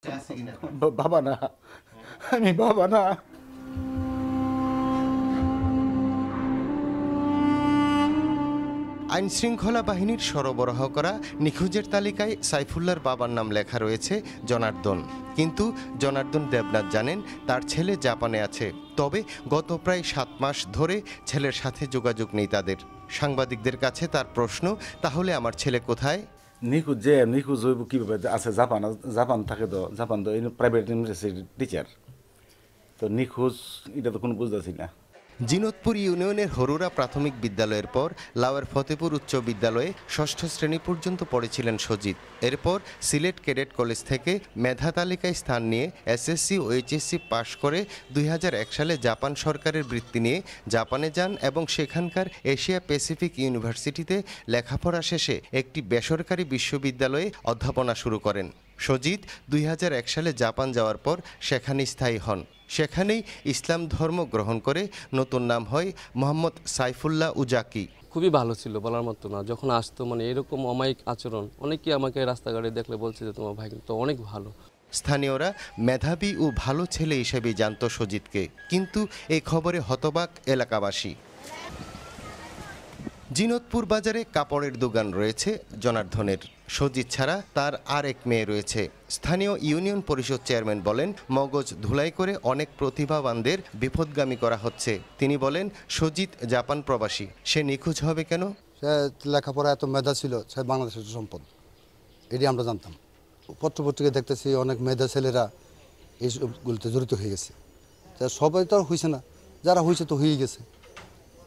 বাবা না, আমি বাবা না। আইনশৃঙ্খলা বাহিনীর সরবরাহ করা নিখোঁজের তালিকায় সাইফুল্লাহর বাবার নাম লেখা রয়েছে জনার্দন। কিন্তু জনার্দন দেবনাথ জানেন তার ছেলে জাপানে আছে। তবে গত প্রায় 7 মাস ধরে ছেলের সাথে যোগাযোগ নেই তাদের। সাংবাদিকদের কাছে তার প্রশ্ন, তাহলে আমার ছেলে কোথায়? নিখোঁজ হইব কীভাবে? আছে জাপান থাকে, তো জাপান তো প্রাইভেট ইউনিভার্সিটির টিচার, তো নিখোঁজ এটা তো কোনো বুঝতেছি না। জিনতপুর ইউনিয়নের হরুরা প্রাথমিক বিদ্যালয়ের পর লাউয়ের ফতেপুর উচ্চ বিদ্যালয়ে 6ষ্ঠ শ্রেণী পর্যন্ত পড়েছিলেন সজিত। এরপর সিলেট ক্যাডেট কলেজ থেকে মেধা তালিকায় স্থান নিয়ে এসএসসি ও এইচএসসি পাশ করে 2001 সালে জাপান সরকারের বৃত্তি নিয়ে জাপানে যান এবং সেখানকার এশিয়া প্যাসিফিক ইউনিভার্সিটিতে লেখাপড়া শেষে একটি বেসরকারি বিশ্ববিদ্যালয়ে অধ্যাপনা শুরু করেন। সজিত 2001 সালে জাপান যাওয়ার পর সেখানে স্থায়ী হন। সেখানেই ইসলাম ধর্ম গ্রহণ করে নতুন নাম হয় মোহাম্মদ সাইফুল্লাহ উজাকি। খুবই ভালো ছিল, বলার মতো না। যখন আসতো এরকম অমায়িক আচরণ, অনেকেই আমাকে রাস্তাঘাটে দেখলে বলছে যে তোমার ভাই তো অনেক ভালো। স্থানীয়রা মেধাবী ও ভালো ছেলে হিসেবে জানত সজিতকে, কিন্তু এই খবরে হতবাক এলাকাবাসী। জিনতপুর বাজারে কাপড়ের দোকান রয়েছে জনার্দনের। সজিত ছাড়া তার আর এক মেয়ে রয়েছে। স্থানীয় ইউনিয়ন পরিষদ চেয়ারম্যান বলেন, মগজ ধুলাই করে অনেক প্রতিভাবানদের বিপদগামী করা হচ্ছে। তিনি বলেন, সজিত জাপান প্রবাসী, সে নিখোঁজ হবে কেন? সে লেখাপড়া এত মেধা ছিল, সে বাংলাদেশের সম্পদ, এটি আমরা জানতাম। পত্রপত্রিকা দেখতেছি অনেক মেধা ছেলেরা এইসবগুলোতে জড়িত হয়ে গেছে। সবাই তো আর হয়েছে না, যারা হয়েছে তো হয়েই গেছে,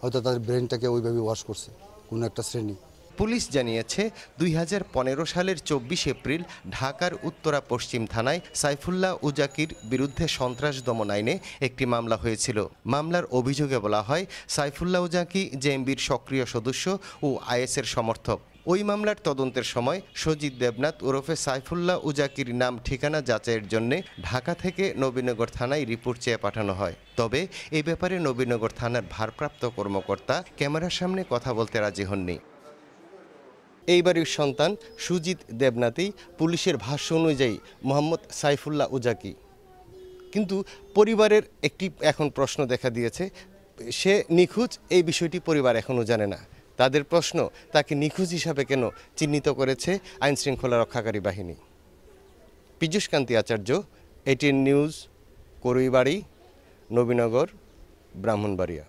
হয়তো তাদের ব্রেনটাকে ওইভাবে ওয়াশ করছে কোনো একটা শ্রেণী। পুলিশ জানিয়েছে 2015 সালের 24 এপ্রিল ঢাকার উত্তরা পশ্চিম থানায় সাইফুল্লাহ উজাকির বিরুদ্ধে সন্ত্রাস দমন আইনে একটি মামলা হয়েছিল। মামলার অভিযোগে বলা হয়, সাইফুল্লাহ উজাকি জেএমবির সক্রিয় সদস্য ও আইএসের সমর্থক। ওই মামলার তদন্তের সময় সজিত দেবনাথ ওরফে সাইফুল্লাহ উজাকির নাম ঠিকানা যাচাইয়ের জন্য ঢাকা থেকে নবীনগর থানায় রিপোর্ট চেয়ে পাঠানো হয়। তবে এ ব্যাপারে নবীনগর থানার ভারপ্রাপ্ত কর্মকর্তা ক্যামেরার সামনে কথা বলতে রাজি হননি। এই বাড়ির সন্তান সুজিত দেবনাথই পুলিশের ভাষ্য অনুযায়ী মোহাম্মদ সাইফুল্লাহ উজাকি। কিন্তু পরিবারের একটি এখন প্রশ্ন দেখা দিয়েছে, সে নিখোঁজ এই বিষয়টি পরিবার এখনও জানে না। তাদের প্রশ্ন, তাকে নিখোঁজ হিসাবে কেন চিহ্নিত করেছে আইনশৃঙ্খলা রক্ষাকারী বাহিনী? পীযূষ কান্তি আচার্য, এটিএন নিউজ, করুইবাড়ি, নবীনগর, ব্রাহ্মণবাড়িয়া।